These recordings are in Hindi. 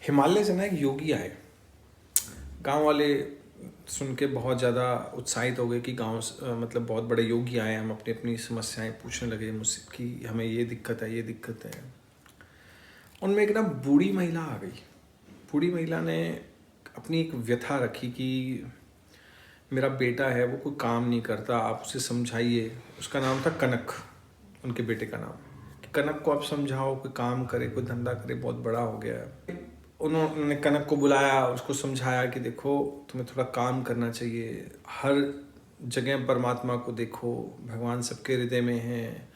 हिमालय से ना एक योगी आए। गांव वाले सुन के बहुत ज़्यादा उत्साहित हो गए कि मतलब बहुत बड़े योगी आए। हम अपनी अपनी समस्याएं पूछने लगे मुझसे कि हमें ये दिक्कत है, ये दिक्कत है। उनमें एक ना बूढ़ी महिला आ गई। बूढ़ी महिला ने अपनी एक व्यथा रखी कि मेरा बेटा है, वो कोई काम नहीं करता, आप उसे समझाइए। उसका नाम था कनक, उनके बेटे का नाम। कि कनक को आप समझाओ, कोई काम करे, कोई धंधा करे, बहुत बड़ा हो गया है। उन्होंने कनक को बुलाया, उसको समझाया कि देखो तुम्हें थोड़ा काम करना चाहिए, हर जगह परमात्मा को देखो, भगवान सबके हृदय में है,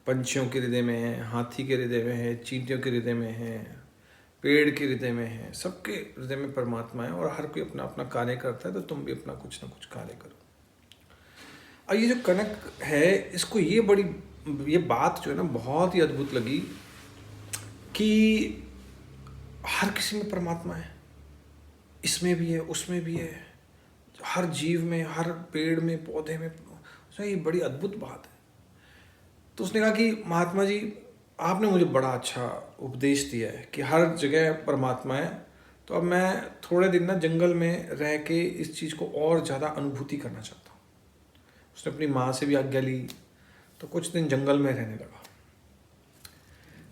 पंछियों के हृदय में है, हाथी के हृदय में है, चींटियों के हृदय में है, पेड़ के हृदय में है, सबके हृदय में परमात्मा है और हर कोई अपना अपना कार्य करता है, तो तुम भी अपना कुछ ना कुछ कार्य करो। और ये जो कनक है, इसको ये बात जो है ना बहुत ही अद्भुत लगी कि हर किसी में परमात्मा है, इसमें भी है, उसमें भी है, हर जीव में, हर पेड़ में, पौधे में। ये बड़ी अद्भुत बात है। तो उसने कहा कि महात्मा जी, आपने मुझे बड़ा अच्छा उपदेश दिया है कि हर जगह परमात्मा है, तो अब मैं थोड़े दिन ना जंगल में रह के इस चीज़ को और ज़्यादा अनुभूति करना चाहता हूँ। उसने अपनी माँ से भी आज्ञा ली, तो कुछ दिन जंगल में रहने लगा।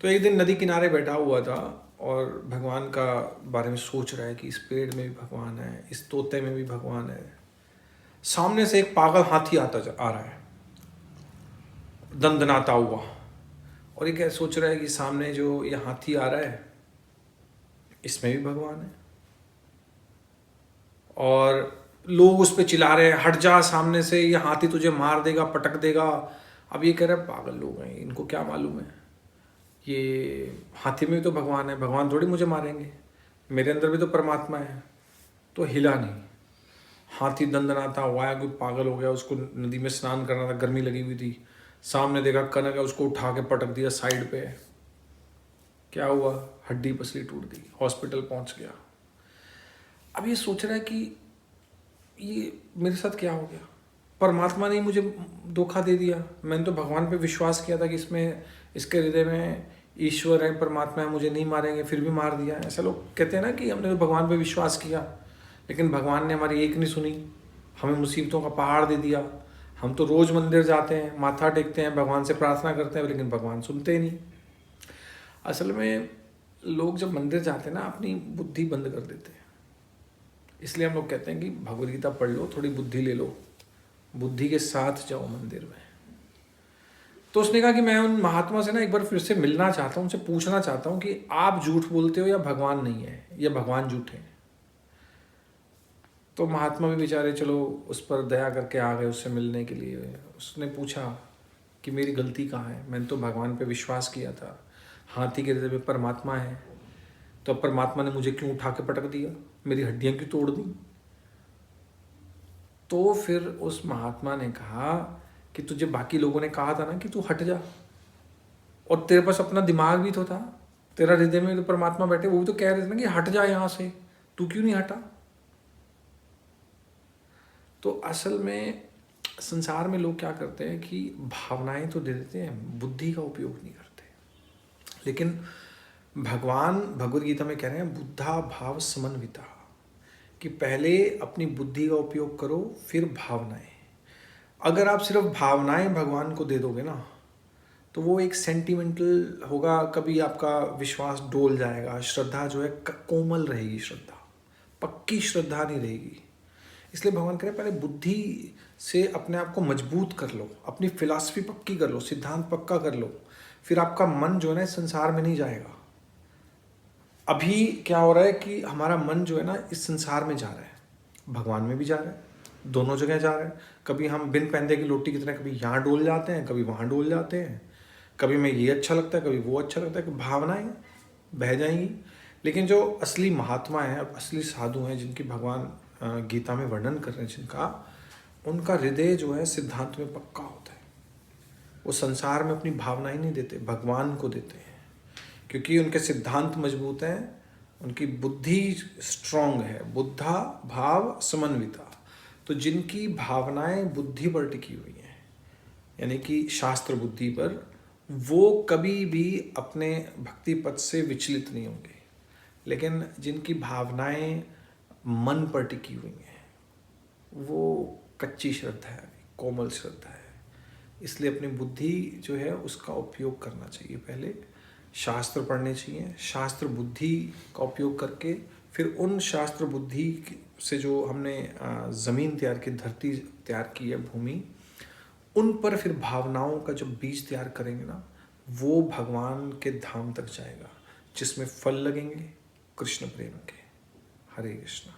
तो एक दिन नदी किनारे बैठा हुआ था और भगवान का बारे में सोच रहा है कि इस पेड़ में भी भगवान है, इस तोते में भी भगवान है। सामने से एक पागल हाथी आ रहा है, दंदनाता हुआ। और ये क्या सोच रहा है कि सामने जो ये हाथी आ रहा है, इसमें भी भगवान है। और लोग उस पर चिल्ला रहे हैं, हट जा सामने से, ये हाथी तुझे मार देगा, पटक देगा। अब ये कह रहे हैं पागल लोग हैं, इनको क्या मालूम है, ये हाथी में भी तो भगवान है, भगवान थोड़ी मुझे मारेंगे, मेरे अंदर भी तो परमात्मा है। तो हिला नहीं। हाथी दंदनाता हुआ है, कोई पागल हो गया, उसको नदी में स्नान करना था, गर्मी लगी हुई थी। सामने देखा कनक है, उसको उठा के पटक दिया साइड पे। क्या हुआ, हड्डी पसली टूट गई, हॉस्पिटल पहुंच गया। अब ये सोच रहा है कि ये मेरे साथ क्या हो गया, परमात्मा ने मुझे धोखा दे दिया। मैंने तो भगवान पे विश्वास किया था कि इसमें, इसके हृदय में ईश्वर है, परमात्मा है, मुझे नहीं मारेंगे, फिर भी मार दिया। ऐसा लोग कहते हैं ना कि हमने तो भगवान पे विश्वास किया, लेकिन भगवान ने हमारी एक नहीं सुनी, हमें मुसीबतों का पहाड़ दे दिया। हम तो रोज़ मंदिर जाते हैं, माथा टेकते हैं, भगवान से प्रार्थना करते हैं, लेकिन भगवान सुनते ही नहीं। असल में लोग जब मंदिर जाते हैं ना, अपनी बुद्धि बंद कर देते हैं। इसलिए हम लोग कहते हैं कि भगवद गीता पढ़ लो, थोड़ी बुद्धि ले लो, बुद्धि के साथ जाओ मंदिर में। तो उसने कहा कि मैं उन महात्मा से ना एक बार फिर से मिलना चाहता हूँ, उनसे पूछना चाहता हूँ कि आप झूठ बोलते हो या भगवान नहीं है, या भगवान झूठे हैं। तो महात्मा भी बेचारे चलो उस पर दया करके आ गए उससे मिलने के लिए। उसने पूछा कि मेरी गलती कहाँ है, मैंने तो भगवान पे विश्वास किया था, हाथी के हृदय में परमात्मा है, तो अब परमात्मा ने मुझे क्यों उठा के पटक दिया, मेरी हड्डियाँ क्यों तोड़ दी। तो फिर उस महात्मा ने कहा कि तुझे बाकी लोगों ने कहा था ना कि तू हट जा, और तेरे पास अपना दिमाग भी तो था, तेरा हृदय में तो परमात्मा बैठे, वो भी तो कह रहे थे ना कि हट जा यहाँ से, तू क्यों नहीं हटा। तो असल में संसार में लोग क्या करते हैं कि भावनाएं तो दे देते हैं, बुद्धि का उपयोग नहीं करते। लेकिन भगवान भगवद गीता में कह रहे हैं बुद्धा भाव समन्विता, कि पहले अपनी बुद्धि का उपयोग करो, फिर भावनाएं। अगर आप सिर्फ भावनाएं भगवान को दे दोगे ना, तो वो एक सेंटिमेंटल होगा, कभी आपका विश्वास डोल जाएगा, श्रद्धा जो है कोमल रहेगी, श्रद्धा पक्की श्रद्धा नहीं रहेगी। इसलिए भगवान कह रहे पहले बुद्धि से अपने आप को मजबूत कर लो, अपनी फिलॉसफी पक्की कर लो, सिद्धांत पक्का कर लो, फिर आपका मन जो है ना इस संसार में नहीं जाएगा। अभी क्या हो रहा है कि हमारा मन जो है ना इस संसार में जा रहा है, भगवान में भी जा रहा है, दोनों जगह जा रहा है। कभी हम बिन पैंदे की लोटी की तरह कभी यहाँ डोल जाते हैं, कभी वहाँ डोल जाते हैं, कभी मैं ये अच्छा लगता है, कभी वो अच्छा लगता है, कि भावनाएं बह जाएंगी। लेकिन जो असली महात्मा है, असली साधु हैं, जिनकी भगवान गीता में वर्णन कर रहे हैं जिनका, उनका हृदय जो है सिद्धांत में पक्का होता है। वो संसार में अपनी भावनाएं नहीं देते, भगवान को देते हैं, क्योंकि उनके सिद्धांत मजबूत हैं, उनकी बुद्धि स्ट्रांग है, बुद्धा भाव समन्विता। तो जिनकी भावनाएं बुद्धि पर टिकी हुई हैं, यानी कि शास्त्र बुद्धि पर, वो कभी भी अपने भक्ति पथ से विचलित नहीं होंगे। लेकिन जिनकी भावनाएं मन पर टिकी हुई हैं, वो कच्ची श्रद्धा है, कोमल श्रद्धा है। इसलिए अपनी बुद्धि जो है उसका उपयोग करना चाहिए। पहले शास्त्र पढ़ने चाहिए, शास्त्र बुद्धि का उपयोग करके फिर उन शास्त्र बुद्धि से जो हमने ज़मीन तैयार की, धरती तैयार की है, भूमि, उन पर फिर भावनाओं का जब बीज तैयार करेंगे ना, वो भगवान के धाम तक जाएगा, जिसमें फल लगेंगे कृष्ण प्रेम के। हरे कृष्णा।